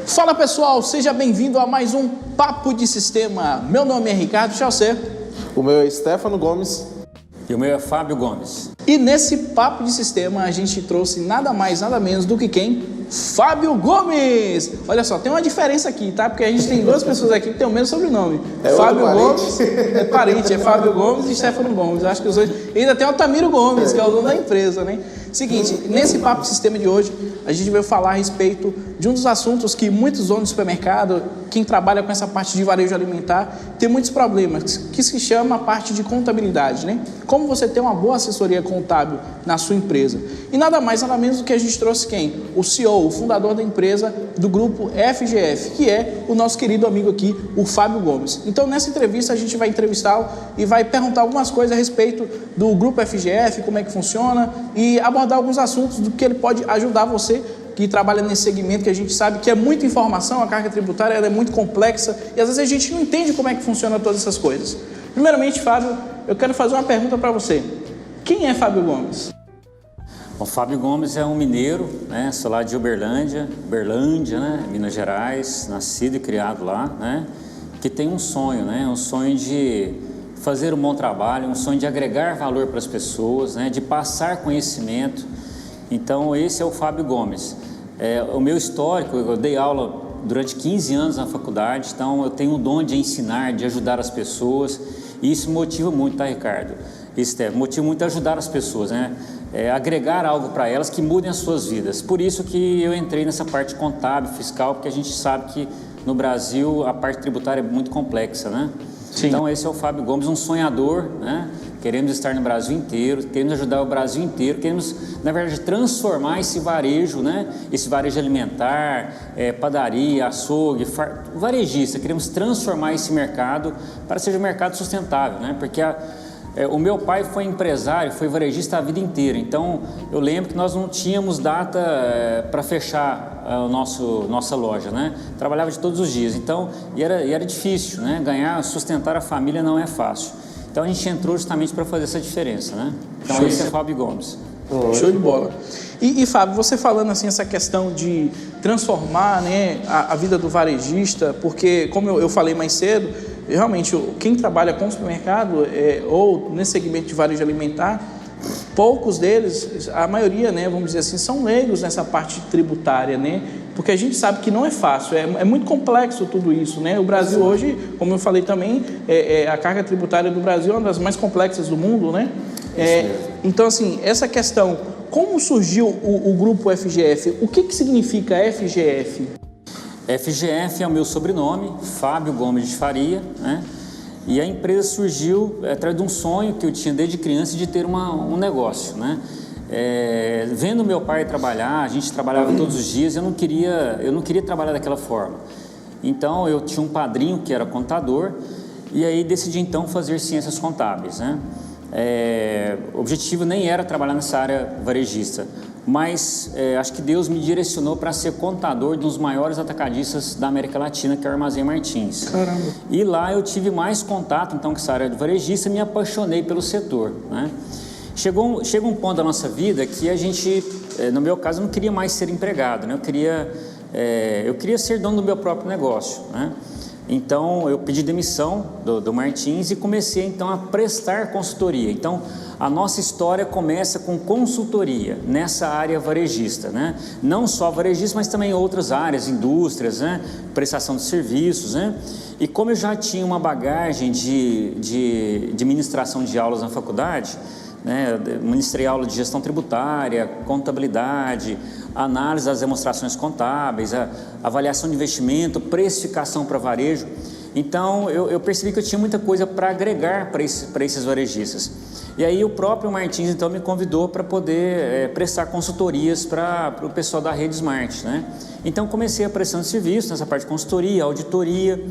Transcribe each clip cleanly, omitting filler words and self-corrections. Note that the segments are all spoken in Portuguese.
Fala pessoal, seja bem-vindo a mais um Papo de Sistema. Meu nome é Ricardo Chaucer. O meu é Stefano Gomes. E o meu é Fábio Gomes. E nesse Papo de Sistema a gente trouxe nada mais, nada menos do que quem? Fábio Gomes! Olha só, tem uma diferença aqui, tá? Porque a gente tem duas pessoas aqui que tem o mesmo sobrenome. Fábio Gomes é parente, é Fábio Gomes e Stefano Gomes. Eu acho que os dois. E ainda tem o Altamiro Gomes, que é o dono da empresa, né? Seguinte, nesse Papo de Sistema de hoje, a gente veio falar a respeito de um dos assuntos que muitos donos de supermercado, quem trabalha com essa parte de varejo alimentar, tem muitos problemas, que se chama a parte de contabilidade, né? Como você ter uma boa assessoria contábil na sua empresa. E nada mais, nada menos do que a gente trouxe quem? O CEO, o fundador da empresa do grupo FGF, que é o nosso querido amigo aqui, o Fábio Gomes. Então, nessa entrevista, a gente vai entrevistá-lo e vai perguntar algumas coisas a respeito do grupo FGF, como é que funciona, e abordar alguns assuntos do que ele pode ajudar você que trabalha nesse segmento, que a gente sabe que é muita informação, a carga tributária ela é muito complexa e às vezes a gente não entende como é que funciona todas essas coisas. Primeiramente, Fábio, eu quero fazer uma pergunta para você. Quem é Fábio Gomes? O Fábio Gomes é um mineiro, né? Sou lá de Uberlândia, né? Minas Gerais, nascido e criado lá, né? Que tem um sonho, né? Um sonho de fazer um bom trabalho, um sonho de agregar valor para as pessoas, né? De passar conhecimento. Então, esse é o Fábio Gomes. O meu histórico, eu dei aula durante 15 anos na faculdade, então eu tenho o dom de ensinar, de ajudar as pessoas, e isso me motiva muito, tá, Ricardo? Isso motiva muito a ajudar as pessoas, né? Agregar algo para elas que mudem as suas vidas. Por isso que eu entrei nessa parte contábil, fiscal, porque a gente sabe que no Brasil a parte tributária é muito complexa, né? Sim. Então, esse é o Fábio Gomes, um sonhador, né? Queremos estar no Brasil inteiro, queremos ajudar o Brasil inteiro, queremos, na verdade, transformar esse varejo, né? Esse varejo alimentar, padaria, açougue, varejista, queremos transformar esse mercado para ser um mercado sustentável, né? Porque o meu pai foi empresário, foi varejista a vida inteira, então eu lembro que nós não tínhamos data para fechar nossa loja, né? Trabalhava de todos os dias, então, e era difícil, né? Sustentar a família não é fácil. Então a gente entrou justamente para fazer essa diferença, né? Então esse é o Fábio Gomes. Show de bola. E Fábio, você falando assim essa questão de transformar, né, a vida do varejista, porque como eu falei mais cedo, realmente quem trabalha com supermercado ou nesse segmento de varejo alimentar, poucos deles, a maioria, né, vamos dizer assim, são leigos nessa parte tributária, né? Porque a gente sabe que não é fácil, é muito complexo tudo isso, né? O Brasil hoje, como eu falei também, a carga tributária do Brasil é uma das mais complexas do mundo, né? Então, assim, essa questão, como surgiu o grupo FGF? O que significa FGF? FGF é o meu sobrenome, Fábio Gomes de Faria, né? E a empresa surgiu através de um sonho que eu tinha desde criança de ter um negócio, né? Vendo meu pai trabalhar, a gente trabalhava todos os dias, eu não queria trabalhar daquela forma. Então eu tinha um padrinho que era contador e aí decidi então fazer ciências contábeis, né? O objetivo nem era trabalhar nessa área varejista, mas acho que Deus me direcionou para ser contador de um dos maiores atacadistas da América Latina, que é o Armazém Martins. Caramba. E lá eu tive mais contato então com essa área de varejista e me apaixonei pelo setor, né? Chega um ponto da nossa vida que a gente, no meu caso, eu não queria mais ser empregado, né? Eu queria ser dono do meu próprio negócio, né? Então, eu pedi demissão do Martins e comecei, então, a prestar consultoria. Então, a nossa história começa com consultoria nessa área varejista, né? Não só varejista, mas também outras áreas, indústrias, né? Prestação de serviços, né? E como eu já tinha uma bagagem de ministração de aulas na faculdade, né? Ministrei aula de gestão tributária, contabilidade, análise das demonstrações contábeis, a avaliação de investimento, precificação para varejo. Então, eu percebi que eu tinha muita coisa para agregar para esses varejistas. E aí o próprio Martins, então, me convidou para poder prestar consultorias para o pessoal da Rede Smart, né? Então, comecei a prestando serviço nessa parte de consultoria, auditoria.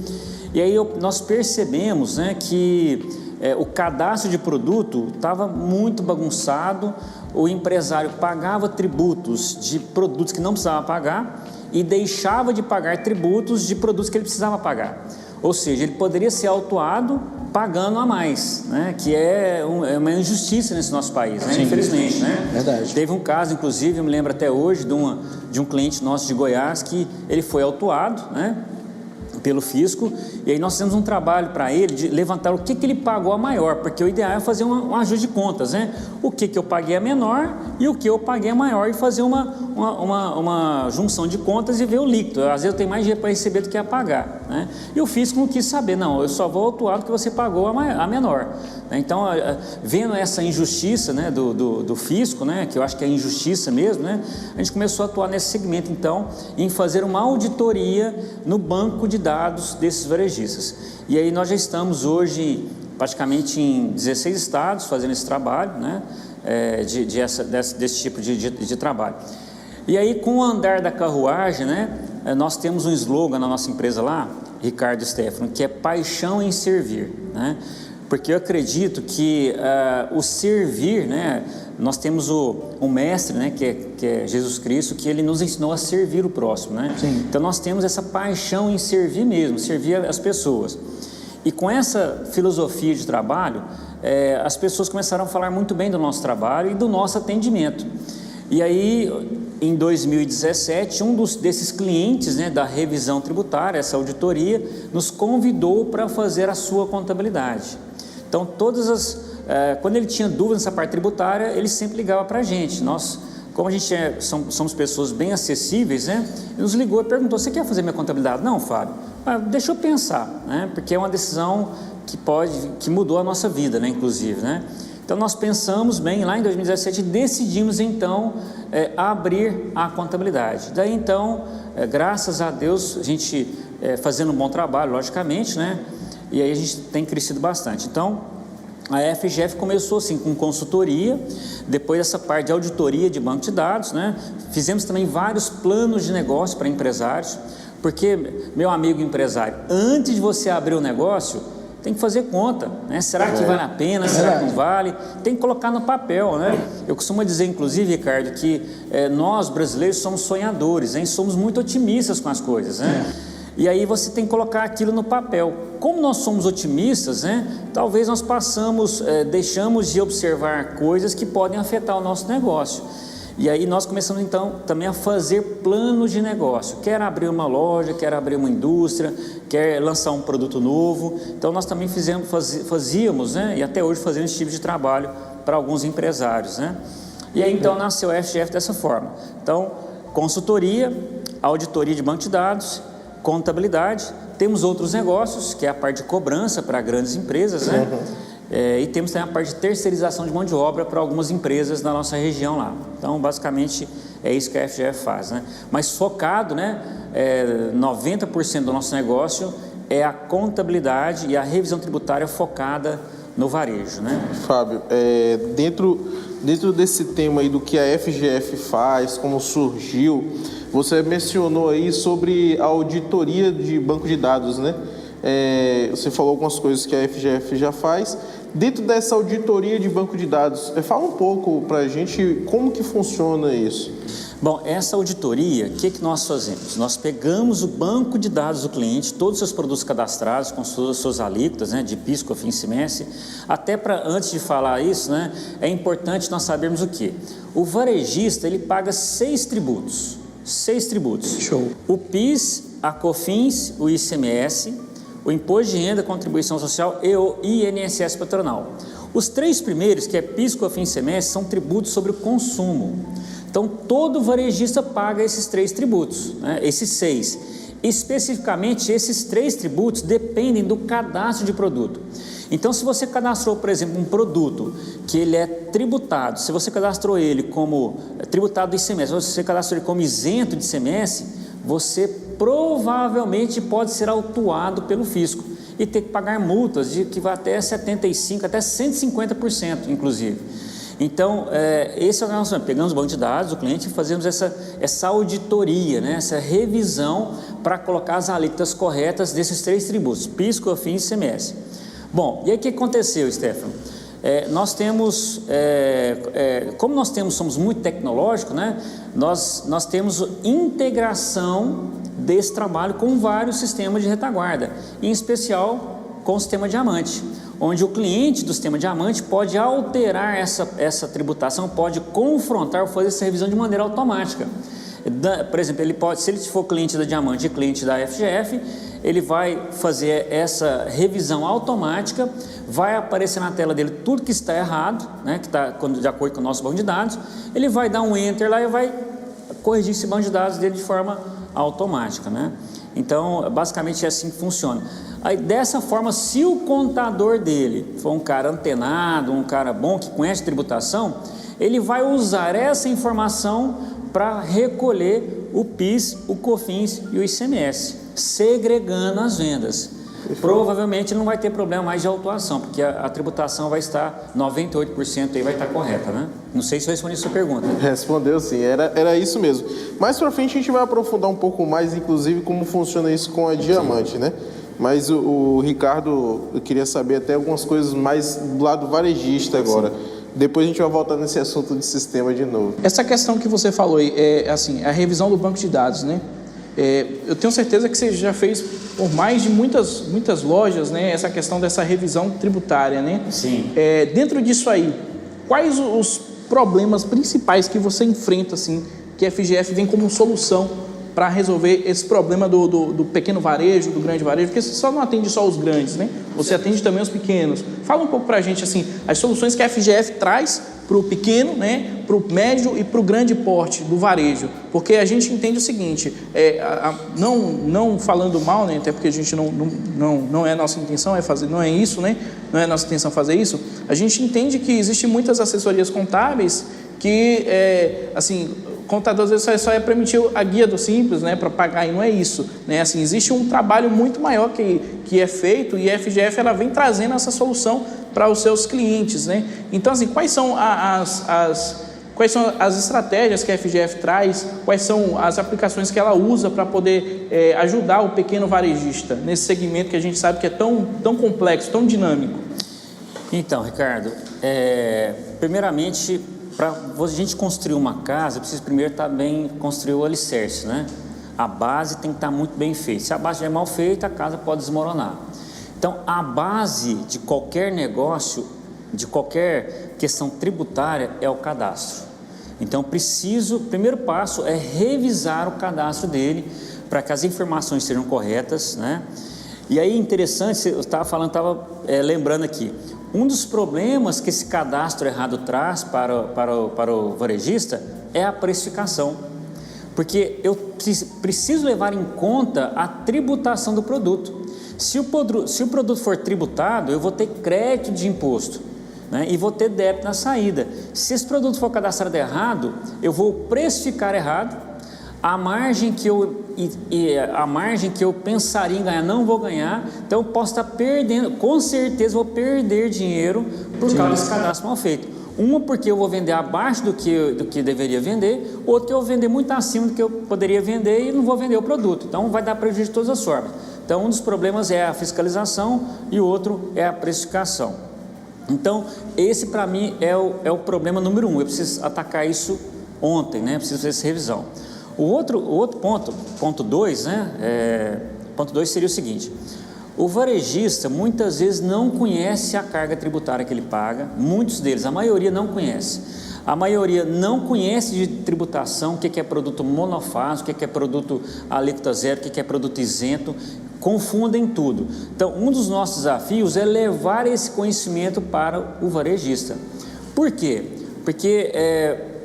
E aí nós percebemos, né, que o cadastro de produto estava muito bagunçado, o empresário pagava tributos de produtos que não precisava pagar e deixava de pagar tributos de produtos que ele precisava pagar. Ou seja, ele poderia ser autuado pagando a mais, né? Que é uma injustiça nesse nosso país, né? Infelizmente, né? Verdade. Teve um caso, inclusive, eu me lembro até hoje, de um cliente nosso de Goiás que ele foi autuado, né, pelo fisco, e aí nós fizemos um trabalho para ele de levantar o que ele pagou a maior, porque o ideal é fazer um ajuste de contas, né? O que eu paguei a menor e o que eu paguei a maior, e fazer uma junção de contas e ver o líquido. Às vezes eu tenho mais dinheiro para receber do que a pagar, né? E o fisco não quis saber, não, eu só vou autuar do que você pagou a menor. Então, vendo essa injustiça, né, do fisco, né, que eu acho que é injustiça mesmo, né, a gente começou a atuar nesse segmento, então, em fazer uma auditoria no banco de dados desses varejistas. E aí nós já estamos hoje praticamente em 16 estados fazendo esse trabalho, né, desse tipo de trabalho. E aí, com o andar da carruagem, né, nós temos um slogan na nossa empresa lá, Ricardo e Stefano, que é paixão em servir, né? Porque eu acredito que o servir, né, nós temos um mestre, né, que é Jesus Cristo, que ele nos ensinou a servir o próximo, né? Sim. Então nós temos essa paixão em servir mesmo, servir as pessoas. E com essa filosofia de trabalho, as pessoas começaram a falar muito bem do nosso trabalho e do nosso atendimento. E aí, em 2017, desses clientes, né, da revisão tributária, essa auditoria, nos convidou para fazer a sua contabilidade. Então, quando ele tinha dúvida nessa parte tributária, ele sempre ligava para a gente. Nós, como a gente somos pessoas bem acessíveis, né, ele nos ligou e perguntou: você quer fazer minha contabilidade? Não, Fábio, deixa eu pensar, né, porque é uma decisão que mudou a nossa vida, né, inclusive, né. Então, nós pensamos bem lá em 2017 e decidimos, então, abrir a contabilidade. Daí, então, graças a Deus, a gente fazendo um bom trabalho, logicamente, né, e aí a gente tem crescido bastante. Então, a FGF começou assim com consultoria, depois essa parte de auditoria de banco de dados, né? Fizemos também vários planos de negócio para empresários, porque, meu amigo empresário, antes de você abrir o negócio, tem que fazer conta, né? Será que vale a pena? Será que não vale? Tem que colocar no papel, né? Eu costumo dizer, inclusive, Ricardo, que nós brasileiros somos sonhadores, hein? Somos muito otimistas com as coisas, né? E aí você tem que colocar aquilo no papel. Como nós somos otimistas, né, talvez nós deixamos de observar coisas que podem afetar o nosso negócio. E aí nós começamos então também a fazer planos de negócio. Quer abrir uma loja, quer abrir uma indústria, quer lançar um produto novo. Então nós também fazíamos, né, e até hoje fazemos esse tipo de trabalho para alguns empresários, né. E aí então nasceu a FGF dessa forma. Então, consultoria, auditoria de banco de dados, contabilidade, temos outros negócios, que é a parte de cobrança para grandes empresas, né? E temos também a parte de terceirização de mão de obra para algumas empresas da nossa região lá. Então, basicamente, é isso que a FGF faz, né? Mas focado, né? 90% do nosso negócio é a contabilidade e a revisão tributária focada no varejo, né? Fábio, dentro desse tema aí do que a FGF faz, como surgiu, você mencionou aí sobre a auditoria de banco de dados, né? Você falou algumas coisas que a FGF já faz. Dentro dessa auditoria de banco de dados, fala um pouco para a gente como que funciona isso. Bom, essa auditoria, o que nós fazemos? Nós pegamos o banco de dados do cliente, todos os seus produtos cadastrados com suas alíquotas, né, de PIS, COFINS, ICMS. Até antes de falar isso, né, é importante nós sabermos o quê? O varejista, ele paga 6 tributos. 6 tributos. Show. O PIS, a COFINS, o ICMS, o Imposto de Renda, Contribuição Social e o INSS patronal. Os 3 primeiros, que é PIS, COFINS e ICMS, são tributos sobre o consumo. Então, todo varejista paga esses 3 tributos, né? Esses 6. Especificamente, esses 3 tributos dependem do cadastro de produto. Então, se você cadastrou, por exemplo, um produto que ele é tributado, se você cadastrou ele como tributado do ICMS, se você cadastrou ele como isento de ICMS, você provavelmente pode ser autuado pelo fisco e ter que pagar multas que vai até 75%, até 150%, inclusive. Então, esse é o nosso, pegamos o banco de dados do cliente e fazemos essa auditoria, né, essa revisão para colocar as alíquotas corretas desses 3 tributos, PIS, COFINS e ICMS. Bom, e aí o que aconteceu, Stefano? Nós temos, como somos muito tecnológicos, né, nós temos integração desse trabalho com vários sistemas de retaguarda, em especial com o sistema Diamante. onde o cliente do sistema diamante pode alterar essa tributação, pode confrontar ou fazer essa revisão de maneira automática. Por exemplo, ele pode, se ele for cliente da Diamante e cliente da FGF, ele vai fazer essa revisão automática, vai aparecer na tela dele tudo que está errado, né, que está de acordo com o nosso banco de dados, ele vai dar um enter lá e vai corrigir esse banco de dados dele de forma automática, né? Então, basicamente é assim que funciona. Aí, dessa forma, se o contador dele for um cara antenado, um cara bom que conhece tributação, ele vai usar essa informação para recolher o PIS, o COFINS e o ICMS, segregando as vendas. Provavelmente não vai ter problema mais de autuação, porque a tributação vai estar 98% aí, vai estar correta, né? Não sei se eu respondi a sua pergunta. Respondeu sim, era isso mesmo. Mais para frente a gente vai aprofundar um pouco mais, inclusive, como funciona isso com a Diamante, né? Mas o Ricardo, eu queria saber até algumas coisas mais do lado varejista agora. Sim. Depois a gente vai voltar nesse assunto de sistema de novo. Essa questão que você falou aí, assim, a revisão do banco de dados, né? Eu tenho certeza que você já fez por mais de muitas lojas, né? Essa questão dessa revisão tributária, né? Sim. Dentro disso aí, quais os problemas principais que você enfrenta, assim, que a FGF vem como solução para resolver esse problema do pequeno varejo, do grande varejo, porque você só não atende só os grandes, né? Você atende também os pequenos. Fala um pouco para a gente, assim, as soluções que a FGF traz para o pequeno, né, para o médio e para o grande porte do varejo, porque a gente entende o seguinte, não falando mal, né, até porque a gente não é nossa intenção fazer, não é isso, né, não é nossa intenção fazer isso, a gente entende que existem muitas assessorias contábeis que, assim, contador às vezes só é permitir a guia do Simples, né, para pagar, e não é isso, né? Assim, existe um trabalho muito maior que é feito, e a FGF ela vem trazendo essa solução para os seus clientes, né? Então, assim, quais são as estratégias que a FGF traz, quais são as aplicações que ela usa para poder ajudar o pequeno varejista nesse segmento que a gente sabe que é tão complexo, tão dinâmico? Então, Ricardo, primeiramente, para a gente construir uma casa, precisa primeiro construir o alicerce, né? A base tem que estar muito bem feita. Se a base já é mal feita, a casa pode desmoronar. Então, a base de qualquer negócio, de qualquer questão tributária, é o cadastro. Então, o primeiro passo é revisar o cadastro dele, para que as informações sejam corretas, né? E aí, interessante, eu estava lembrando aqui, um dos problemas que esse cadastro errado traz para o varejista é a precificação, porque eu preciso levar em conta a tributação do produto. Se o produto for tributado, eu vou ter crédito de imposto, né, e vou ter débito na saída. Se esse produto for cadastrado errado, eu vou precificar errado, a margem que eu pensaria em ganhar, não vou ganhar, então eu posso estar perdendo, com certeza vou perder dinheiro por causa desse cadastro mal feito. Uma porque eu vou vender abaixo do que deveria vender, outra que eu vou vender muito acima do que eu poderia vender e não vou vender o produto, então vai dar prejuízo de todas as formas. Então um dos problemas é a fiscalização e o outro é a precificação. Então esse para mim é o problema número 1, eu preciso atacar isso ontem, né? Preciso fazer essa revisão. O outro ponto 2, né? Ponto 2 seria o seguinte: o varejista muitas vezes não conhece a carga tributária que ele paga, muitos deles, a maioria não conhece. A maioria não conhece de tributação, o que é produto monofásico, o que é produto alíquota zero, o que é produto isento, confundem tudo. Então, um dos nossos desafios é levar esse conhecimento para o varejista. Por quê? Porque,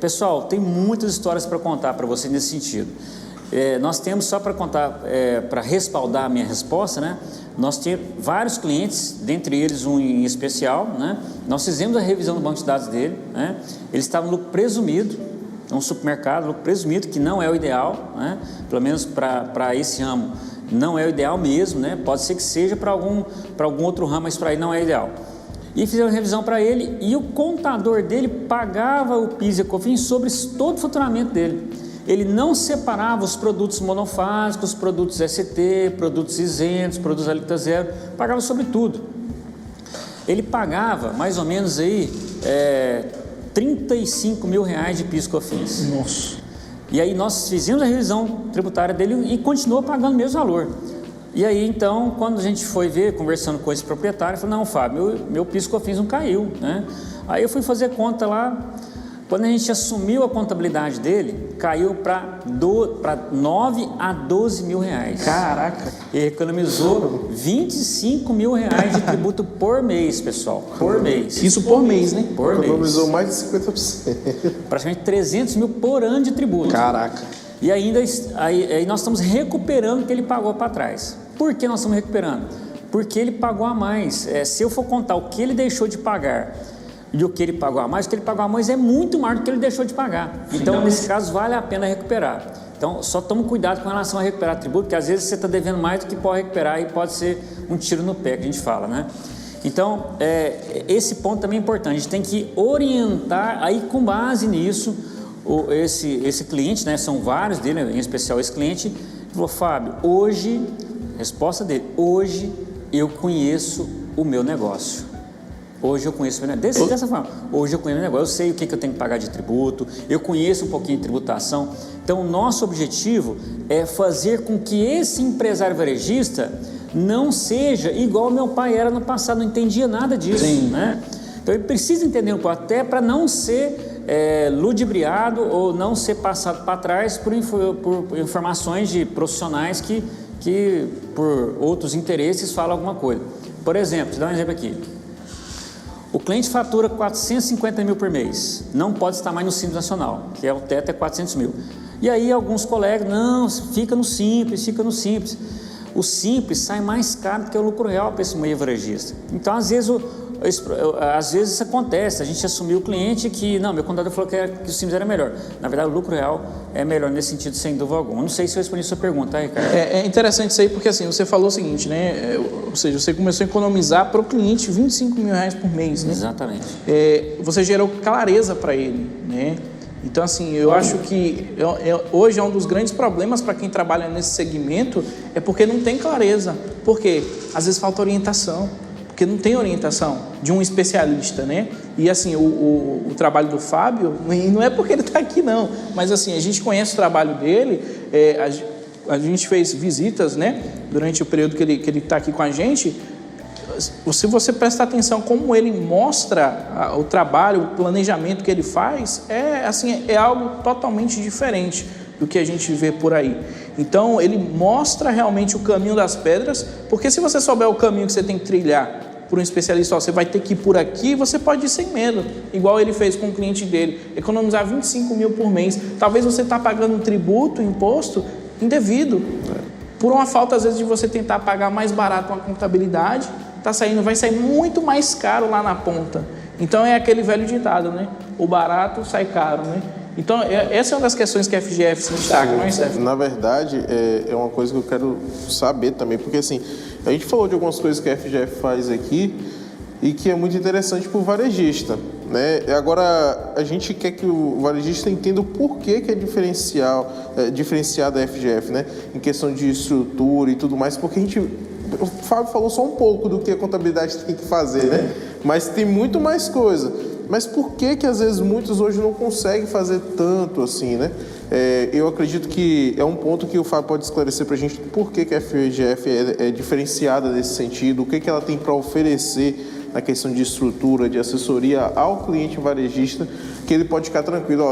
pessoal, tem muitas histórias para contar para você nesse sentido. Nós temos, só para contar, para respaldar a minha resposta, né? Nós temos vários clientes, dentre eles um em especial, né? Nós fizemos a revisão do banco de dados dele, né? Ele estava no lucro presumido, um supermercado, lucro presumido, que não é o ideal, né? Pelo menos para esse ramo, não é o ideal mesmo, né? Pode ser que seja para algum outro ramo, mas para ele não é ideal. E fizeram revisão para ele, e o contador dele pagava o PIS e a COFINS sobre todo o faturamento dele. Ele não separava os produtos monofásicos, produtos ST, produtos isentos, produtos alíquota zero, pagava sobre tudo. Ele pagava mais ou menos aí 35 mil reais de PIS e COFINS. Nossa. E aí nós fizemos a revisão tributária dele e continuou pagando o mesmo valor. E aí, então, quando a gente foi ver, conversando com esse proprietário, ele falou, não, Fábio, meu PIS/COFINS não caiu, né? Aí eu fui fazer conta lá, quando a gente assumiu a contabilidade dele, caiu para 9 a 12 mil reais. Caraca! Ele economizou 25 mil reais de tributo por mês, pessoal, por mês. Isso por mês, né? Por mês. Economizou mais de 50%. Praticamente 300 mil por ano de tributo. Caraca! E ainda aí nós estamos recuperando o que ele pagou para trás. Por que nós estamos recuperando? Porque ele pagou a mais. Se eu for contar o que ele deixou de pagar e o que ele pagou a mais, o que ele pagou a mais é muito mais do que ele deixou de pagar. Então, nesse caso, vale a pena recuperar. Então, só tome cuidado com relação a recuperar tributo, porque às vezes você está devendo mais do que pode recuperar e pode ser um tiro no pé, que a gente fala, né? Então, esse ponto também é importante. A gente tem que orientar, aí com base nisso, esse cliente, né? São vários dele, em especial esse cliente, falou, Fábio, hoje, resposta dele, hoje eu conheço o meu negócio. Hoje eu conheço dessa forma. Hoje eu conheço o negócio, eu sei o que eu tenho que pagar de tributo, eu conheço um pouquinho de tributação. Então, o nosso objetivo é fazer com que esse empresário varejista não seja igual meu pai era no passado, não entendia nada disso, né? Então, ele precisa entender um pouco, até para não ser ludibriado ou não ser passado para trás por informações de profissionais que por outros interesses falam alguma coisa. Por exemplo, vou dar um exemplo aqui. O cliente fatura 450 mil por mês, não pode estar mais no Simples Nacional, que o teto é 400 mil. E aí alguns colegas, não, fica no Simples, fica no Simples. O Simples sai mais caro do que o lucro real para esse meio varejista. Então, às vezes isso acontece, a gente assumiu o cliente que, não, meu contador falou que o Simples era melhor. Na verdade, o lucro real é melhor nesse sentido, sem dúvida alguma. Não sei se eu respondi a sua pergunta, tá, Ricardo? É interessante isso aí, porque assim, você falou o seguinte, né? Ou seja, você começou a economizar para o cliente 25 mil reais por mês, né? Exatamente. Você gerou clareza para ele, né? Então, assim, eu acho que hoje é um dos grandes problemas para quem trabalha nesse segmento, é porque não tem clareza. Por quê? Às vezes falta orientação, porque não tem orientação de um especialista, né? E, assim, o trabalho do Fábio, e não é porque ele está aqui, não, mas, assim, a gente conhece o trabalho dele, a gente fez visitas, né? Durante o período que ele está aqui com a gente. Se você prestar atenção como ele mostra o trabalho, o planejamento que ele faz, é algo totalmente diferente do que a gente vê por aí. Então, ele mostra realmente o caminho das pedras, porque se você souber o caminho que você tem que trilhar por um especialista, você vai ter que ir por aqui, você pode ir sem medo, igual ele fez com o cliente dele, economizar 25 mil por mês. Talvez você está pagando um tributo, imposto indevido, por uma falta, às vezes, de você tentar pagar mais barato uma contabilidade, vai sair muito mais caro lá na ponta. Então é aquele velho ditado, né? O barato sai caro, né? Então essa é uma das questões que a FGF se destaca, não é, Stefano? Na verdade, é uma coisa que eu quero saber também, porque assim, a gente falou de algumas coisas que a FGF faz aqui e que é muito interessante para o varejista, né? Agora, a gente quer que o varejista entenda o porquê que é diferenciado da FGF, né? Em questão de estrutura e tudo mais, porque o Fábio falou só um pouco do que a contabilidade tem que fazer, né? Mas tem muito mais coisa. Mas por que às vezes muitos hoje não conseguem fazer tanto assim, né? Eu acredito que é um ponto que o Fábio pode esclarecer para a gente por que a FGF é diferenciada nesse sentido, o que ela tem para oferecer na questão de estrutura, de assessoria ao cliente varejista, que ele pode ficar tranquilo,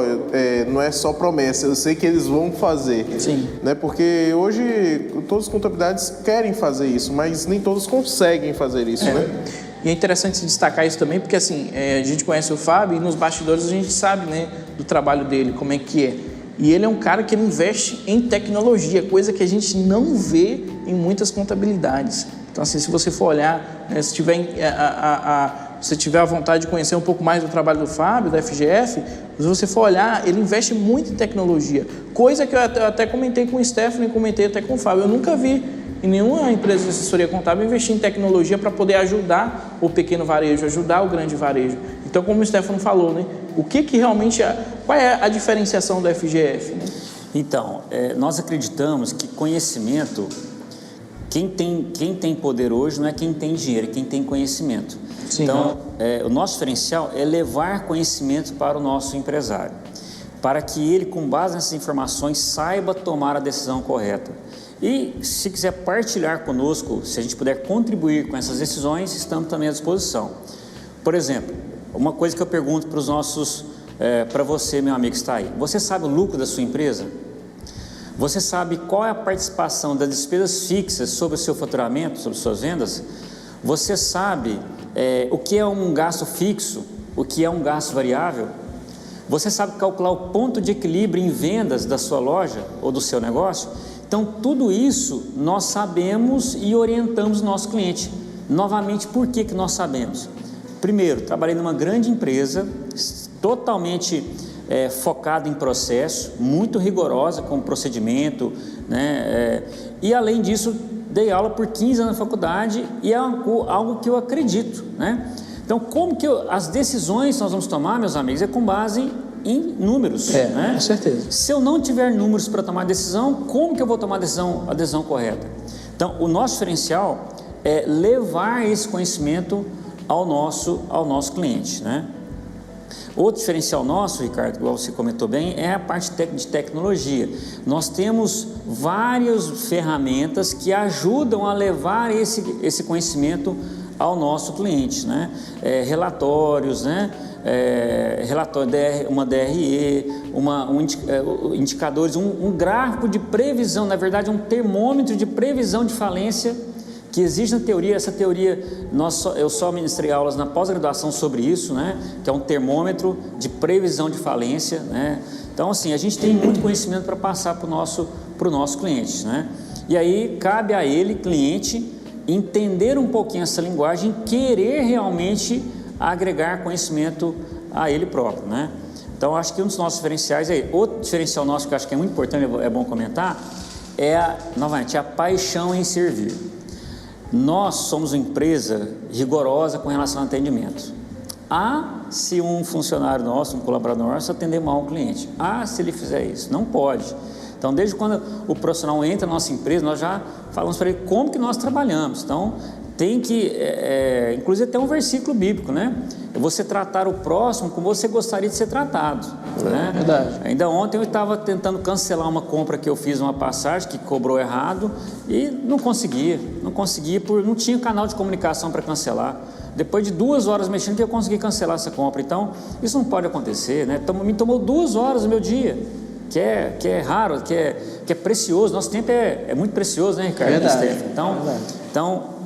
não é só promessa, eu sei que eles vão fazer. Sim. Né? Porque hoje todas as contabilidades querem fazer isso, mas nem todos conseguem fazer isso, né? E é interessante se destacar isso também, porque assim, a gente conhece o Fábio e nos bastidores a gente sabe, né, do trabalho dele, como é que é. E ele é um cara que ele investe em tecnologia, coisa que a gente não vê em muitas contabilidades. Então, assim, se você for olhar, né, se tiver a vontade de conhecer um pouco mais do trabalho do Fábio, da FGF, se você for olhar, ele investe muito em tecnologia. Coisa que eu até comentei com o Stefano e comentei até com o Fábio. Eu nunca vi em nenhuma empresa de assessoria contábil investir em tecnologia para poder ajudar o pequeno varejo, ajudar o grande varejo. Então, como o Stefano falou, né, o que realmente... Qual é a diferenciação da FGF? Né? Então, nós acreditamos que conhecimento... Quem tem poder hoje não é quem tem dinheiro, é quem tem conhecimento. Sim, então, o nosso diferencial é levar conhecimento para o nosso empresário, para que ele, com base nessas informações, saiba tomar a decisão correta. E se quiser partilhar conosco, se a gente puder contribuir com essas decisões, estamos também à disposição. Por exemplo, uma coisa que eu pergunto para os nossos, para você, meu amigo que está aí: você sabe o lucro da sua empresa? Você sabe qual é a participação das despesas fixas sobre o seu faturamento, sobre suas vendas? Você sabe o que é um gasto fixo, o que é um gasto variável? Você sabe calcular o ponto de equilíbrio em vendas da sua loja ou do seu negócio? Então, tudo isso nós sabemos e orientamos o nosso cliente. Novamente, por que nós sabemos? Primeiro, trabalhei numa grande empresa, totalmente focada em processo, muito rigorosa com procedimento, né? E além disso, dei aula por 15 anos na faculdade e é algo que eu acredito, né? Então, como que as decisões que nós vamos tomar, meus amigos, é com base em números, né? Com certeza. Se eu não tiver números para tomar decisão, como que eu vou tomar a decisão correta? Então, o nosso diferencial é levar esse conhecimento ao nosso cliente, né? Outro diferencial nosso, Ricardo, igual você comentou bem, é a parte de tecnologia. Nós temos várias ferramentas que ajudam a levar esse conhecimento ao nosso cliente, né? Relatórios, né? Uma DRE, indicadores, um gráfico de previsão, na verdade um termômetro de previsão de falência que existe na teoria. Essa teoria, eu só ministrei aulas na pós-graduação sobre isso, né? Que é um termômetro de previsão de falência, né? Então, assim, a gente tem muito conhecimento para passar para o nosso cliente, né? E aí cabe a ele, cliente, entender um pouquinho essa linguagem, querer realmente agregar conhecimento a ele próprio, né? Então, acho que um dos nossos diferenciais aí, outro diferencial nosso que eu acho que é muito importante, é bom comentar, novamente, a paixão em servir. Nós somos uma empresa rigorosa com relação ao atendimento. Se um funcionário nosso, um colaborador nosso, atender mal um cliente, se ele fizer isso, não pode. Então, desde quando o profissional entra na nossa empresa, nós já falamos para ele como que nós trabalhamos. Então, tem que, inclusive tem um versículo bíblico, né? Você tratar o próximo como você gostaria de ser tratado, né? Verdade. Ainda ontem eu estava tentando cancelar uma compra que eu fiz, uma passagem que cobrou errado e não conseguia, não tinha canal de comunicação para cancelar. Depois de 2 horas mexendo que eu consegui cancelar essa compra. Então, isso não pode acontecer, né? Me tomou 2 horas do meu dia, que é raro, que é precioso. Nosso tempo é muito precioso, né, Ricardo? Verdade. Então,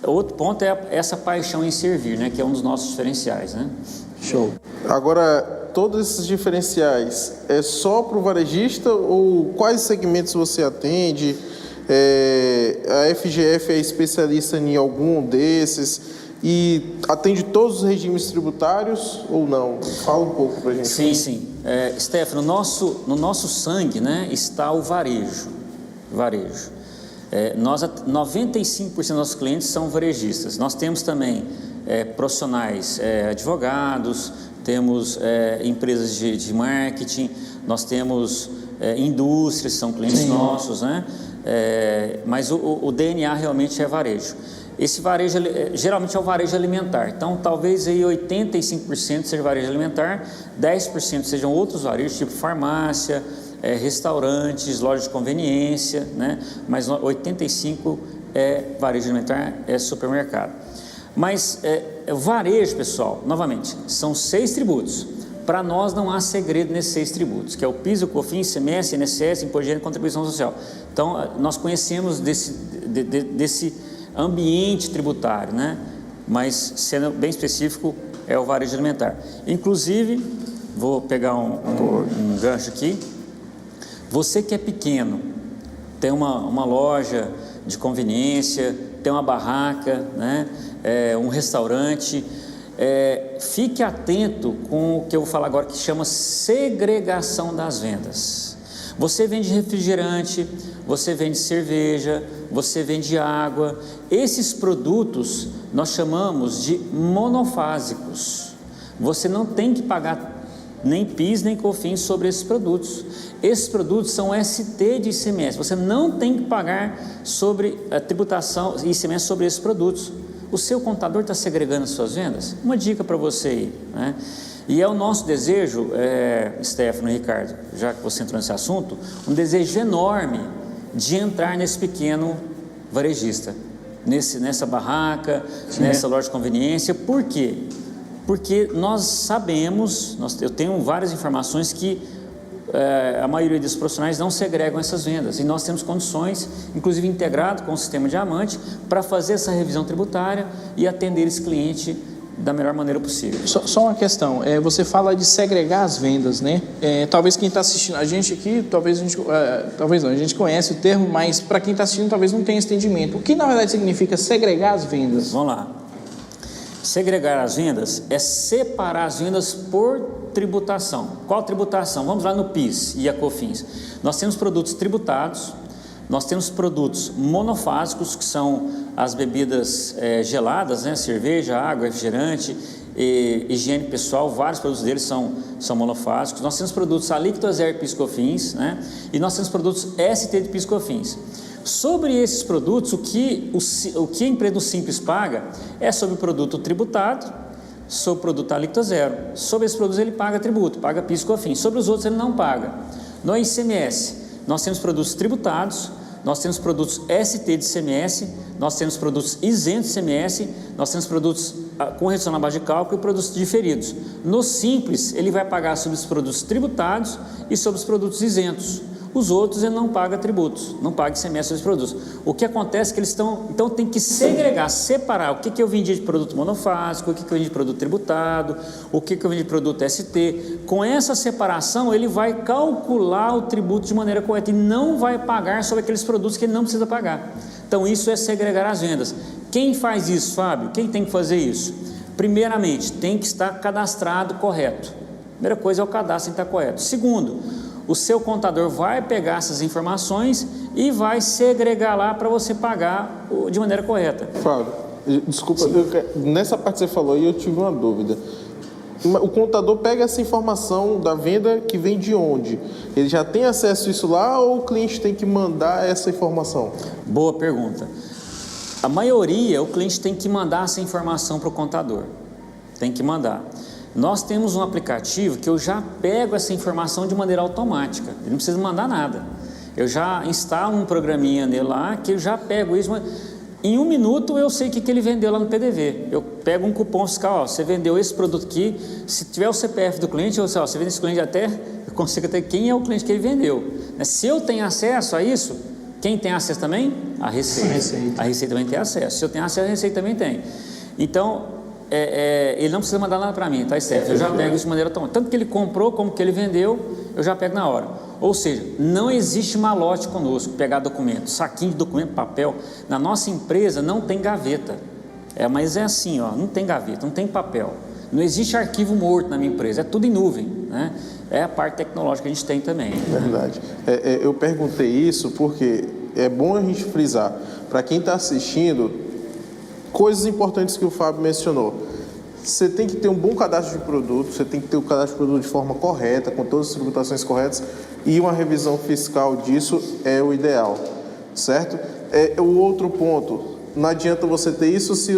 outro ponto é essa paixão em servir, né? Que é um dos nossos diferenciais, né? Show. Agora, todos esses diferenciais é só para o varejista ou quais segmentos você atende? A FGF é especialista em algum desses e atende todos os regimes tributários ou não? Fala um pouco para a gente. Sim. Stefano, no nosso sangue, né, está o varejo. 95% dos nossos clientes são varejistas. Nós temos também profissionais, advogados, temos empresas de marketing, nós temos indústrias, são clientes nossos, né? Mas o DNA realmente é varejo. Esse varejo geralmente é o varejo alimentar. Então, talvez aí 85% seja varejo alimentar, 10% sejam outros varejos, tipo farmácia, restaurantes, lojas de conveniência, né? Mas 85% é varejo alimentar, é supermercado. Mas varejo, pessoal, novamente, são 6 tributos. Para nós não há segredo nesses 6 tributos, que é o PIS, o COFINS, ICMS, INSS, Imposto de Renda e Contribuição Social. Então, nós conhecemos desse ambiente tributário, né? Mas, sendo bem específico, é o varejo alimentar. Inclusive, vou pegar um gancho aqui. Você que é pequeno, tem uma loja de conveniência, tem uma barraca, né? Um restaurante, fique atento com o que eu vou falar agora, que chama segregação das vendas. Você vende refrigerante, você vende cerveja, você vende água. Esses produtos nós chamamos de monofásicos. Você não tem que pagar nem PIS, nem COFINS sobre esses produtos. Esses produtos são ST de ICMS. Você não tem que pagar sobre a tributação e ICMS sobre esses produtos. O seu contador está segregando as suas vendas? Uma dica para você aí, né? E é o nosso desejo, Stefano e Ricardo, já que você entrou nesse assunto, um desejo enorme de entrar nesse pequeno varejista, nessa barraca, nessa loja de conveniência. Por quê? Porque nós sabemos, eu tenho várias informações que a maioria dos profissionais não segregam essas vendas, e nós temos condições, inclusive integrado com o sistema Diamante, para fazer essa revisão tributária e atender esse cliente da melhor maneira possível. Só uma questão, você fala de segregar as vendas, né? Talvez quem está assistindo a gente aqui, talvez não, a gente conhece o termo, mas para quem está assistindo talvez não tenha esse entendimento. O que na verdade significa segregar as vendas? Vamos lá. Segregar as vendas é separar as vendas por tributação. Qual tributação? Vamos lá no PIS e a COFINS. Nós temos produtos tributados, nós temos produtos monofásicos, que são as bebidas geladas, né? Cerveja, água, refrigerante, higiene pessoal, vários produtos deles são monofásicos. Nós temos produtos alíquota zero PIS/COFINS, né? E nós temos produtos ST de PIS/COFINS. Sobre esses produtos, o que a empresa do Simples paga é sobre o produto tributado, sobre o produto alíquota zero. Sobre esses produtos ele paga tributo, paga PIS/COFINS. Sobre os outros ele não paga. No ICMS, nós temos produtos tributados, nós temos produtos ST de ICMS, nós temos produtos isentos de ICMS, nós temos produtos com redução na base de cálculo e produtos diferidos. No Simples, ele vai pagar sobre os produtos tributados e sobre os produtos isentos. Os outros ele não paga tributos, não paga ICMS sobre os produtos. O que acontece é que eles então tem que segregar, separar o que eu vendi de produto monofásico, o que eu vendi de produto tributado, o que eu vendi de produto ST. Com essa separação, ele vai calcular o tributo de maneira correta e não vai pagar sobre aqueles produtos que ele não precisa pagar. Então, isso é segregar as vendas. Quem faz isso, Fábio? Quem tem que fazer isso? Primeiramente, tem que estar cadastrado correto. Primeira coisa é o cadastro tem que estar correto. Segundo, o seu contador vai pegar essas informações e vai segregar lá para você pagar de maneira correta. Fábio, desculpa, nessa parte que você falou aí eu tive uma dúvida. O contador pega essa informação da venda que vem de onde? Ele já tem acesso a isso lá ou o cliente tem que mandar essa informação? Boa pergunta. A maioria, o cliente tem que mandar essa informação para o contador. Tem que mandar. Nós temos um aplicativo que eu já pego essa informação de maneira automática. Ele não precisa mandar nada. Eu já instalo um programinha nele lá que eu já pego isso. Em 1 minuto eu sei o que ele vendeu lá no PDV. Eu pego um cupom fiscal, você vendeu esse produto aqui, se tiver o CPF do cliente, você vende esse cliente eu consigo até quem é o cliente que ele vendeu. Se eu tenho acesso a isso, quem tem acesso também? A Receita. A Receita também tem acesso. Se eu tenho acesso, a Receita também tem. Então, ele não precisa mandar nada para mim, tá, Steph? Eu já pego isso de maneira automática. Tanto que ele comprou como que ele vendeu, eu já pego na hora. Ou seja, não existe malote conosco, pegar documento, saquinho de documento, papel. Na nossa empresa não tem gaveta. Mas é assim, não tem gaveta, não tem papel. Não existe arquivo morto na minha empresa, é tudo em nuvem, né? É a parte tecnológica que a gente tem também. Verdade. Eu perguntei isso porque é bom a gente frisar, para quem está assistindo, coisas importantes que o Fábio mencionou. Você tem que ter um bom cadastro de produto, você tem que ter o cadastro de produto de forma correta, com todas as tributações corretas, e uma revisão fiscal disso é o ideal, certo? O outro ponto, não adianta você ter isso se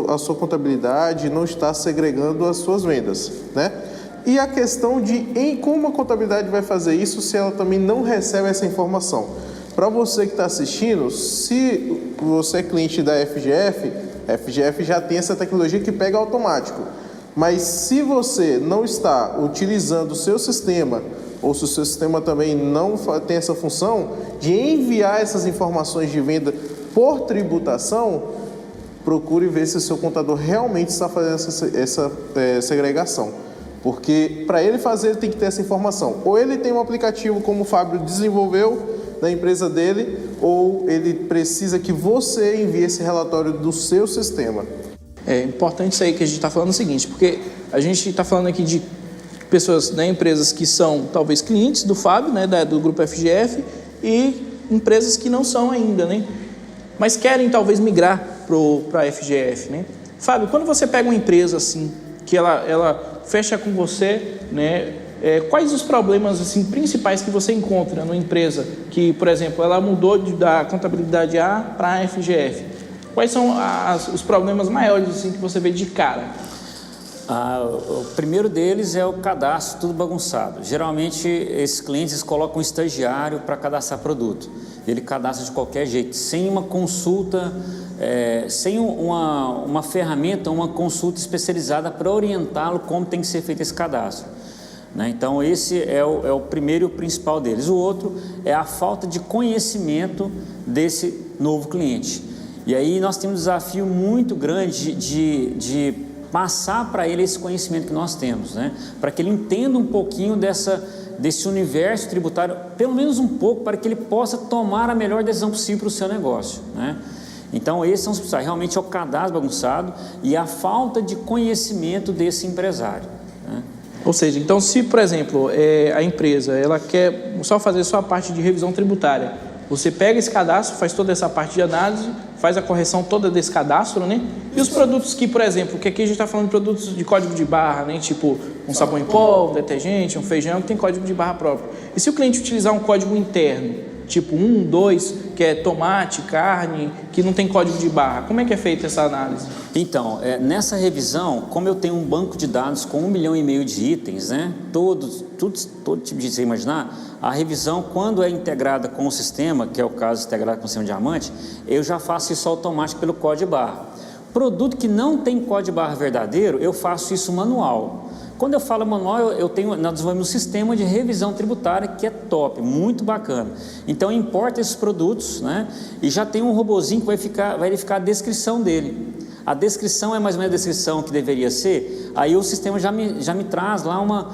a sua contabilidade não está segregando as suas vendas, né? E a questão de como a contabilidade vai fazer isso se ela também não recebe essa informação. Para você que está assistindo, se você é cliente da FGF, a FGF já tem essa tecnologia que pega automático. Mas se você não está utilizando o seu sistema, ou se o seu sistema também não tem essa função de enviar essas informações de venda por tributação, procure ver se o seu contador realmente está fazendo essa segregação. Porque para ele fazer, ele tem que ter essa informação. Ou ele tem um aplicativo como o Fábio desenvolveu da empresa dele, ou ele precisa que você envie esse relatório do seu sistema. É importante isso aí que a gente está falando o seguinte, porque a gente está falando aqui de pessoas, né, empresas que são talvez clientes do Fábio, né, do grupo FGF, e empresas que não são ainda, né, mas querem talvez migrar para a FGF, né. Fábio, quando você pega uma empresa assim, que ela fecha com você, né, quais os problemas assim, principais que você encontra numa empresa que, por exemplo, ela mudou da contabilidade A para a FGF? Quais são os problemas maiores assim, que você vê de cara? O primeiro deles é o cadastro, tudo bagunçado. Geralmente, esses clientes colocam um estagiário para cadastrar produto. Ele cadastra de qualquer jeito, sem uma consulta, sem uma ferramenta, uma consulta especializada para orientá-lo como tem que ser feito esse cadastro. Né? Então, esse é o primeiro e o principal deles. O outro é a falta de conhecimento desse novo cliente. E aí nós temos um desafio muito grande de passar para ele esse conhecimento que nós temos, né? Para que ele entenda um pouquinho desse universo tributário, pelo menos um pouco, para que ele possa tomar a melhor decisão possível para o seu negócio, né? Então, esses são os principais. Realmente é o cadastro bagunçado e a falta de conhecimento desse empresário, né? Ou seja, então se, por exemplo, a empresa ela quer só fazer só a parte de revisão tributária, você pega esse cadastro, faz toda essa parte de análise, faz a correção toda desse cadastro, né? E os produtos que, por exemplo, que aqui a gente está falando de produtos de código de barra, né? Tipo um sabão em pó, um detergente, um feijão, que tem código de barra próprio. E se o cliente utilizar um código interno, tipo 1, 2, que é tomate, carne, que não tem código de barra, como é que é feita essa análise? Então, nessa revisão, como eu tenho um banco de dados com 1,5 milhão de itens, né? Todo tipo de você imaginar, a revisão, quando é integrada com o sistema, que é o caso integrado com o sistema Diamante, eu já faço isso automático pelo código de barra. Produto que não tem código de barra verdadeiro, eu faço isso manual. Quando eu falo manual, nós desenvolvemos um sistema de revisão tributária que é top, muito bacana. Então, importa esses produtos, né? E já tem um robozinho que vai verificar a descrição dele. A descrição é mais ou menos a descrição que deveria ser, aí o sistema já me traz lá vamos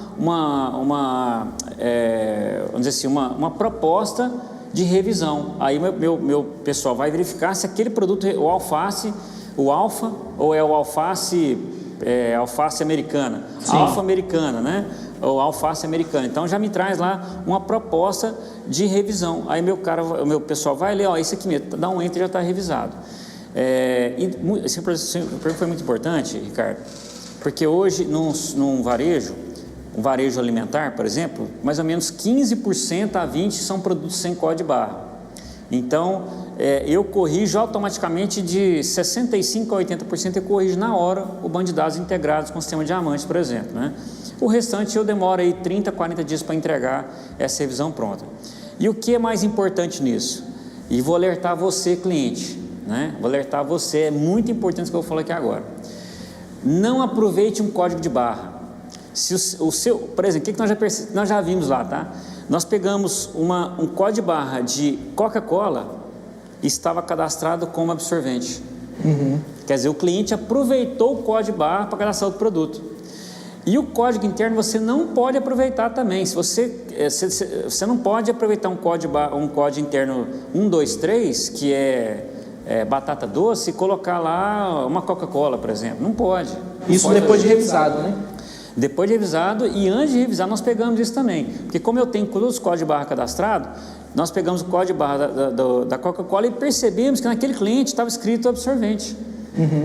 dizer assim, uma proposta de revisão. Aí meu pessoal vai verificar se aquele produto, o alface, o alfa, ou é o alface americana, alfa americana, né? Ou alface americana. Então já me traz lá uma proposta de revisão. Aí o meu pessoal vai ler, isso aqui mesmo, dá um enter e já está revisado. Esse projeto foi muito importante, Ricardo, porque hoje num varejo, um varejo alimentar, por exemplo, mais ou menos 15% a 20% são produtos sem código de barra. Então, eu corrijo automaticamente de 65% a 80%, eu corrijo na hora o banco de dados integrados com o sistema Diamante, por exemplo, né? O restante eu demoro aí 30, 40 dias para entregar essa revisão pronta. E o que é mais importante nisso? E vou alertar você, cliente, né? Vou alertar você, é muito importante o que eu vou falar aqui agora. Não aproveite um código de barra. Por exemplo, o que nós já vimos lá, tá? Nós pegamos um código de barra de Coca-Cola e estava cadastrado como absorvente. Quer dizer, o cliente aproveitou o código de barra para cadastrar outro produto. E o código interno você não pode aproveitar também. Se você não pode aproveitar um código interno 1, 2, 3, que é batata doce, e colocar lá uma Coca-Cola, por exemplo. Não pode. Isso depois de revisado, né? Depois de revisado, e antes de revisar nós pegamos isso também, porque como eu tenho todos os códigos de barra cadastrados, nós pegamos o código de barra da Coca-Cola e percebemos que naquele cliente estava escrito absorvente.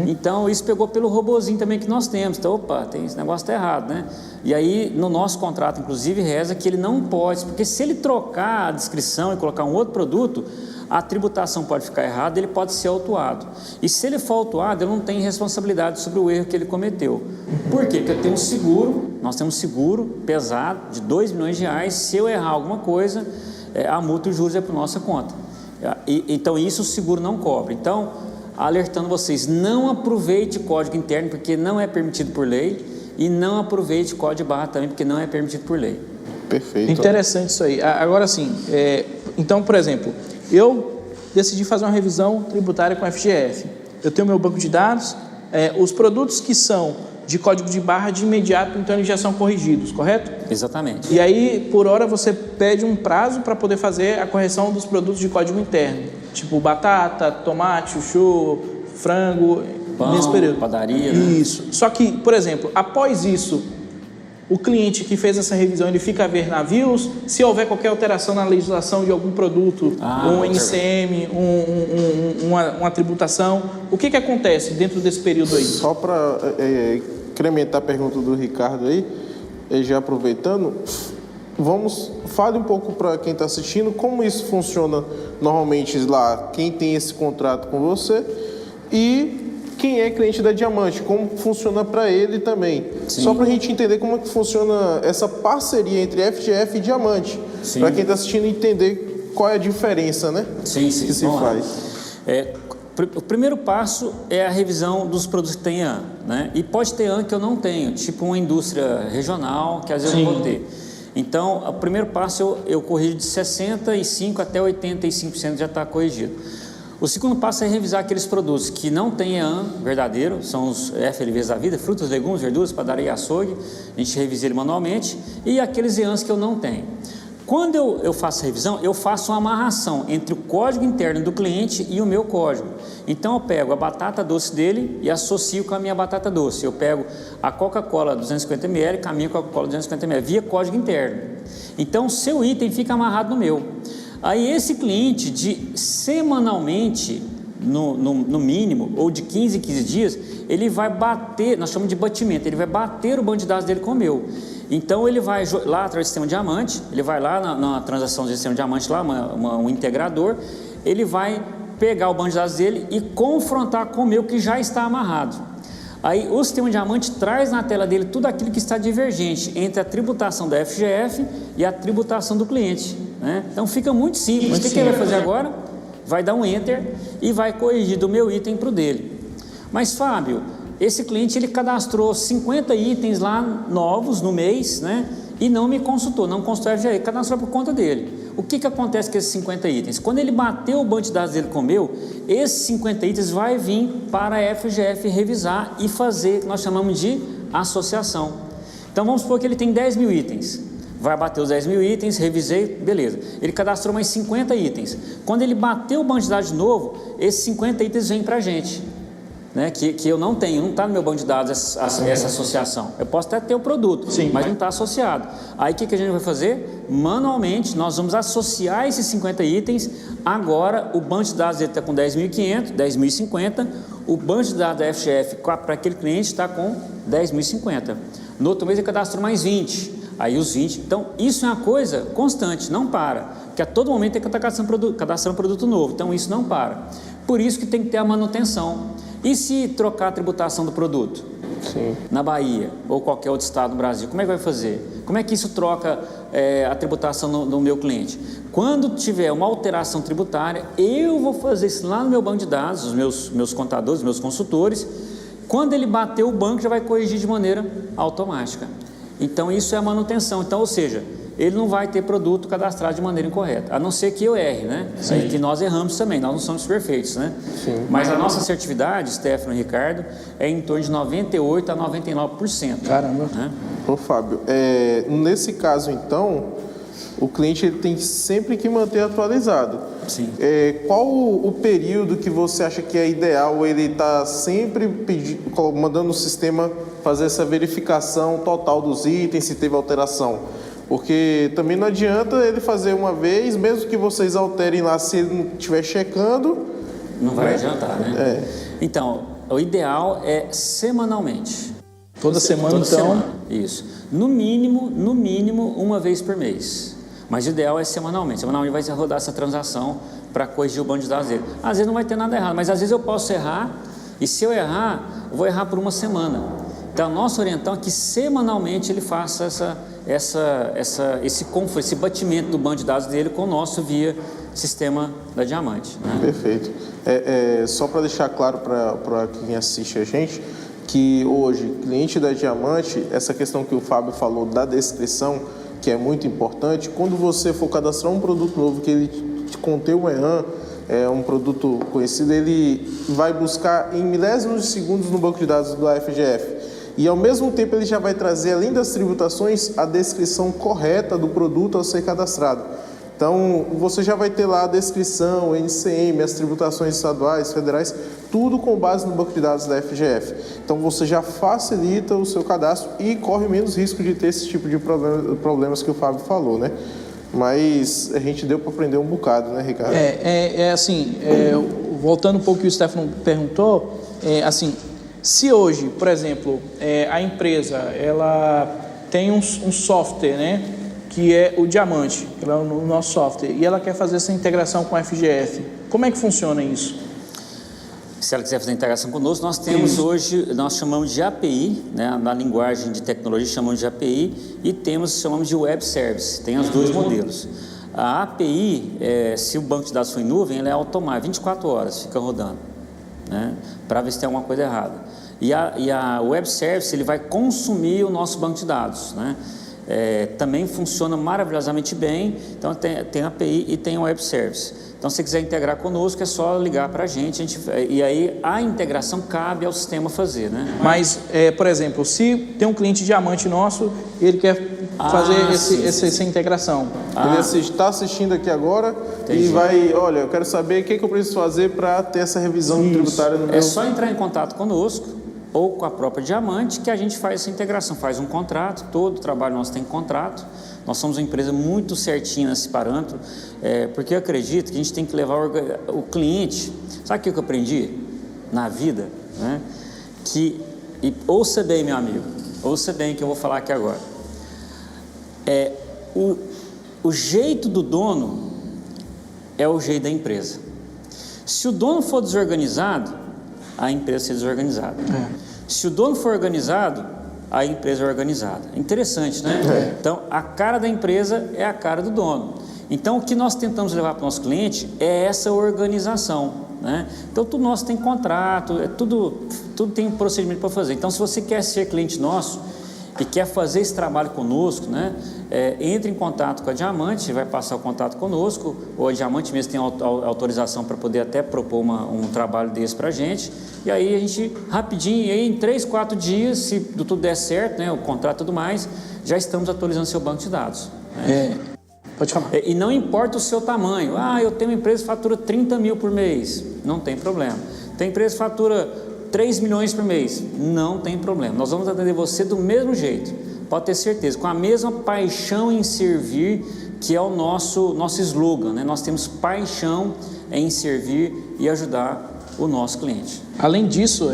Então isso pegou pelo robozinho também que nós temos. Então, esse negócio está errado, né? E aí no nosso contrato inclusive reza que ele não pode, porque se ele trocar a descrição e colocar um outro produto, a tributação pode ficar errada, ele pode ser autuado. E se ele for autuado, ele não tem responsabilidade sobre o erro que ele cometeu. Por quê? Porque eu tenho um seguro, nós temos um seguro pesado de R$2 milhões, se eu errar alguma coisa, a multa e os juros é por nossa conta. Então isso o seguro não cobre. Então, alertando vocês, não aproveite código interno, porque não é permitido por lei, e não aproveite código de barra também, porque não é permitido por lei. Perfeito. Interessante isso aí. Agora sim, então, por exemplo, eu decidi fazer uma revisão tributária com a FGF. Eu tenho meu banco de dados, os produtos que são de código de barra de imediato, então eles já são corrigidos, correto? Exatamente. E aí, por hora, você pede um prazo para poder fazer a correção dos produtos de código interno, tipo batata, tomate, chuchu, frango, pão, nesse período. Padaria, né? Isso. Só que, por exemplo, após isso, o cliente que fez essa revisão, ele fica a ver navios. Se houver qualquer alteração na legislação de algum produto, um NCM, uma tributação, o que acontece dentro desse período aí? Só para incrementar a pergunta do Ricardo aí, já aproveitando, fale um pouco para quem está assistindo como isso funciona normalmente lá, quem tem esse contrato com você, e quem é cliente da Diamante, como funciona para ele também. Sim. Só para a gente entender como é que funciona essa parceria entre FGF e Diamante. Para quem está assistindo entender qual é a diferença, né? Sim. Que se faz. O primeiro passo é a revisão dos produtos que tem AN, né? E pode ter AN que eu não tenho, tipo uma indústria regional, que às vezes eu não vou ter. Então, o primeiro passo eu corrijo de 65% até 85% já está corrigido. O segundo passo é revisar aqueles produtos que não têm AN verdadeiro, são os FLVs da vida, frutas, legumes, verduras, padaria e açougue, a gente revisa ele manualmente, e aqueles EANs que eu não tenho. Quando eu faço a revisão, eu faço uma amarração entre o código interno do cliente e o meu código. Então eu pego a batata doce dele e associo com a minha batata doce. Eu pego a Coca-Cola 250 ml, caminho com a Coca-Cola 250 ml, via código interno. Então o seu item fica amarrado no meu. Aí esse cliente, semanalmente, no mínimo, ou de 15 em 15 dias, ele vai bater, nós chamamos de batimento, ele vai bater o banco de dados dele com o meu. Então ele vai lá através do sistema Diamante, ele vai lá na transação do sistema Diamante, lá, um integrador, ele vai pegar o banco de dados dele e confrontar com o meu que já está amarrado. Aí o sistema Diamante traz na tela dele tudo aquilo que está divergente entre a tributação da FGF e a tributação do cliente, né? Então fica muito simples. O que ele vai fazer agora? Vai dar um Enter e vai corrigir do meu item para o dele. Mas Fábio, esse cliente ele cadastrou 50 itens lá novos no mês, né? E não me consultou, não consultou a FGF, cadastrou por conta dele. O que acontece com esses 50 itens? Quando ele bateu o banco de dados dele com o meu, esses 50 itens vai vir para a FGF revisar e fazer o que nós chamamos de associação. Então vamos supor que ele tem 10 mil itens. Vai bater os 10 mil itens, revisei, beleza. Ele cadastrou mais 50 itens. Quando ele bateu o banco de dados de novo, esses 50 itens vêm para a gente. Né, que eu não tenho, não está no meu banco de dados essa associação. Eu posso até ter o produto, mas não está associado. Aí o que a gente vai fazer? Manualmente, nós vamos associar esses 50 itens. Agora, o banco de dados está com 10.500, 10.050. O banco de dados da FGF para aquele cliente está com 10.050. No outro mês, ele cadastrou mais 20. Aí os 20. Então, isso é uma coisa constante, não para. Porque a todo momento tem que estar cadastrando produto novo. Então, isso não para. Por isso que tem que ter a manutenção. E se trocar a tributação do produto? Sim. Na Bahia ou qualquer outro estado do Brasil, como é que vai fazer? Como é que isso troca a tributação no meu cliente? Quando tiver uma alteração tributária, eu vou fazer isso lá no meu banco de dados, os meus contadores, meus consultores. Quando ele bater o banco, já vai corrigir de maneira automática. Então isso é a manutenção. Então, ou seja, ele não vai ter produto cadastrado de maneira incorreta, a não ser que eu erre, né? Sim. Que nós erramos também, nós não somos perfeitos, né? Sim. Mas a nossa assertividade, Stefano e Ricardo, é em torno de 98% a 99%. Caramba! Né? Ô Fábio, nesse caso então, o cliente ele tem sempre que manter atualizado. Sim. Qual o período que você acha que é ideal ele estar sempre mandando o sistema fazer essa verificação total dos itens, se teve alteração? Porque também não adianta ele fazer uma vez, mesmo que vocês alterem lá, se ele não estiver checando... Não vai adiantar, né? Então, o ideal é semanalmente. Toda semana, Toda então? Semana. Isso. No mínimo, uma vez por mês. Mas o ideal é semanalmente. Semanalmente vai rodar essa transação para corrigir o banco de dados dele. Às vezes não vai ter nada errado, mas às vezes eu posso errar, e se eu errar, eu vou errar por uma semana. Então, a nossa orientação é que semanalmente ele faça esse batimento do banco de dados dele com o nosso via sistema da Diamante. Né? Perfeito. Só para deixar claro para quem assiste a gente, que hoje, cliente da Diamante, essa questão que o Fábio falou da descrição, que é muito importante, quando você for cadastrar um produto novo que ele contém o EAN, um produto conhecido, ele vai buscar em milésimos de segundos no banco de dados do FGF. E ao mesmo tempo ele já vai trazer, além das tributações, a descrição correta do produto a ser cadastrado. Então, você já vai ter lá a descrição, o NCM, as tributações estaduais, federais, tudo com base no banco de dados da FGF. Então, você já facilita o seu cadastro e corre menos risco de ter esse tipo de problemas que o Fábio falou, né? Mas a gente deu para aprender um bocado, né, Ricardo? Voltando um pouco ao que o Stefano perguntou, se hoje, por exemplo, a empresa ela tem um software, né, que é o Diamante, que é o nosso software, e ela quer fazer essa integração com a FGF, como é que funciona isso? se ela quiser fazer integração conosco, nós temos hoje, nós chamamos de API, né, na linguagem de tecnologia chamamos de API, e chamamos de Web Service, tem os dois modelos. A API, se o banco de dados for em nuvem, ela é automática, 24 horas fica rodando, né, para ver se tem alguma coisa errada. E a Web Service, ele vai consumir o nosso banco de dados, né? Também funciona maravilhosamente bem, então tem a API e tem a Web Service. Então, se você quiser integrar conosco, é só ligar para a gente, e aí a integração cabe ao sistema fazer, né? Mas, por exemplo, se tem um cliente diamante nosso e ele quer fazer essa integração. Ele está assistindo aqui agora. Entendi. E vai, olha, eu quero saber o que eu preciso fazer para ter essa revisão tributária no meu... É só entrar em contato conosco ou com a própria Diamante que a gente faz essa integração, faz um contrato, todo o trabalho nosso tem contrato. Nós somos uma empresa muito certinha nesse parâmetro, porque eu acredito que a gente tem que levar o cliente... Sabe o que eu aprendi na vida? Né? Ouça bem, meu amigo, ouça bem o que eu vou falar aqui agora. O jeito do dono é o jeito da empresa. Se o dono for desorganizado, a empresa ser desorganizada. Se o dono for organizado, a empresa é organizada. Interessante, né? Então, a cara da empresa é a cara do dono. Então, o que nós tentamos levar para o nosso cliente é essa organização, né? Então, tudo nosso tem contrato, tudo tem um procedimento para fazer. Então, se você quer ser cliente nosso e quer fazer esse trabalho conosco, né? Entre em contato com a Diamante, vai passar o contato conosco, ou a Diamante mesmo tem autorização para poder até propor um trabalho desse para a gente, e aí a gente rapidinho, aí em 3, 4 dias, se tudo der certo, né, o contrato e tudo mais, já estamos atualizando seu banco de dados. Né? Pode falar. E não importa o seu tamanho, eu tenho uma empresa que fatura 30 mil por mês, não tem problema. Tem empresa que fatura 3 milhões por mês, não tem problema. Nós vamos atender você do mesmo jeito, pode ter certeza, com a mesma paixão em servir, que é o nosso slogan, né? Nós temos paixão em servir e ajudar o nosso cliente. Além disso,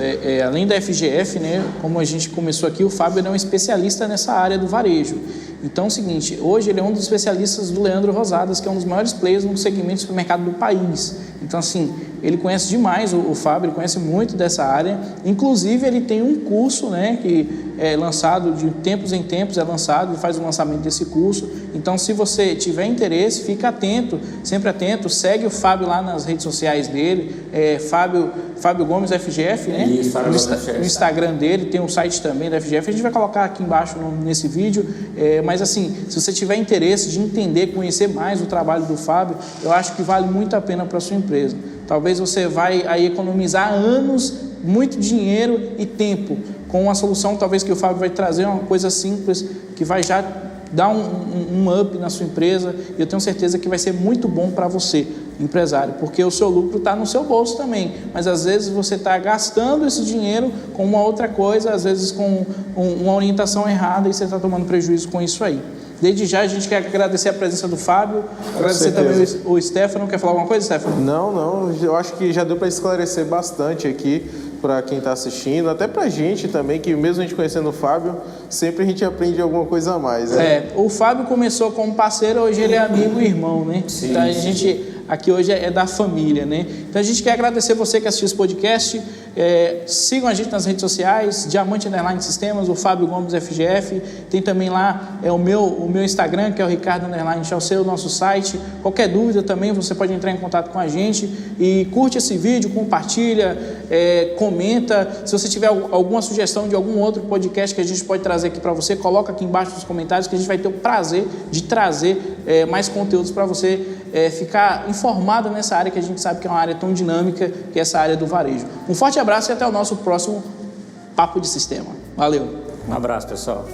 além da FGF, né, como a gente começou aqui, o Fábio é um especialista nessa área do varejo. Então é o seguinte, hoje ele é um dos especialistas do Leandro Rosadas, que é um dos maiores players no segmento de supermercado do país. Então assim, ele conhece demais o Fábio, ele conhece muito dessa área. Inclusive ele tem um curso, né, que é lançado de tempos em tempos, ele faz o lançamento desse curso. Então se você tiver interesse, fica atento, sempre atento, segue o Fábio lá nas redes sociais dele, Fábio Gomes FGF, né? Isso, Fábio Gomes FGF. No Instagram dele, tem um site também da FGF, a gente vai colocar aqui embaixo nesse vídeo, mas assim, se você tiver interesse de entender, conhecer mais o trabalho do Fábio, eu acho que vale muito a pena para a sua empresa. Talvez você vai aí economizar anos, muito dinheiro e tempo, com uma solução talvez que o Fábio vai trazer, uma coisa simples, que vai já dar um up na sua empresa, e eu tenho certeza que vai ser muito bom para você, empresário, porque o seu lucro está no seu bolso também, mas às vezes você está gastando esse dinheiro com uma outra coisa, às vezes com uma orientação errada, e você está tomando prejuízo com isso aí. Desde já a gente quer agradecer a presença do Fábio, agradecer também o Stefano. Quer falar alguma coisa, Stefano? Não, eu acho que já deu para esclarecer bastante aqui para quem está assistindo, até para a gente também, que mesmo a gente conhecendo o Fábio, sempre a gente aprende alguma coisa a mais. Né? O Fábio começou como parceiro, hoje ele é amigo e irmão, né? Sim, então a gente aqui hoje é da família, né? Então a gente quer agradecer você que assistiu esse podcast. Sigam a gente nas redes sociais, Diamante Underline Sistemas, o Fábio Gomes FGF, tem também lá o meu Instagram, que é o Ricardo Underline Chauceu, o nosso site. Qualquer dúvida também você pode entrar em contato com a gente e curte esse vídeo, compartilha, comenta. Se você tiver alguma sugestão de algum outro podcast que a gente pode trazer aqui para você, coloca aqui embaixo nos comentários, que a gente vai ter o prazer de trazer mais conteúdos para você ficar informado nessa área, que a gente sabe que é uma área tão dinâmica, que é essa área do varejo. Um forte abraço e até o nosso próximo Papo de Sistema. Valeu! Um abraço, pessoal.